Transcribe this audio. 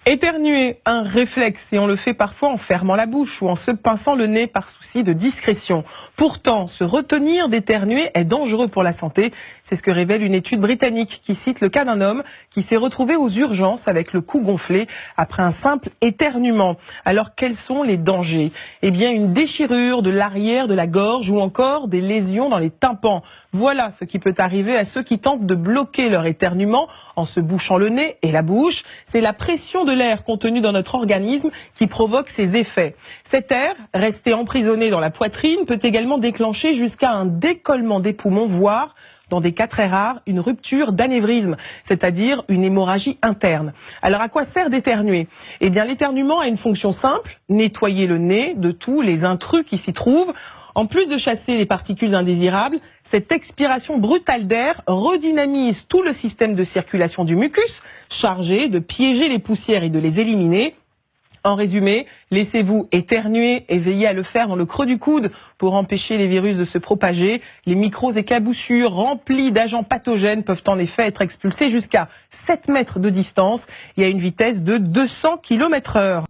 Éternuer, un réflexe, et on le fait parfois en fermant la bouche ou en se pinçant le nez par souci de discrétion. Pourtant, se retenir d'éternuer est dangereux pour la santé. C'est ce que révèle une étude britannique qui cite le cas d'un homme qui s'est retrouvé aux urgences avec le cou gonflé après un simple éternuement. Alors quels sont les dangers? Eh bien, une déchirure de l'arrière de la gorge ou encore des lésions dans les tympans. Voilà ce qui peut arriver à ceux qui tentent de bloquer leur éternuement en se bouchant le nez et la bouche. C'est la pression de l'air contenu dans notre organisme qui provoque ces effets. Cet air, resté emprisonné dans la poitrine, peut également déclencher jusqu'à un décollement des poumons, voire, dans des cas très rares, une rupture d'anévrisme, c'est-à-dire une hémorragie interne. Alors à quoi sert d'éternuer? Eh bien l'éternuement a une fonction simple, nettoyer le nez de tous les intrus qui s'y trouvent. En plus de chasser les particules indésirables, cette expiration brutale d'air redynamise tout le système de circulation du mucus, chargé de piéger les poussières et de les éliminer. En résumé, laissez-vous éternuer et veillez à le faire dans le creux du coude pour empêcher les virus de se propager. Les micro-éclaboussures remplies d'agents pathogènes peuvent en effet être expulsés jusqu'à 7 mètres de distance et à une vitesse de 200 km/h.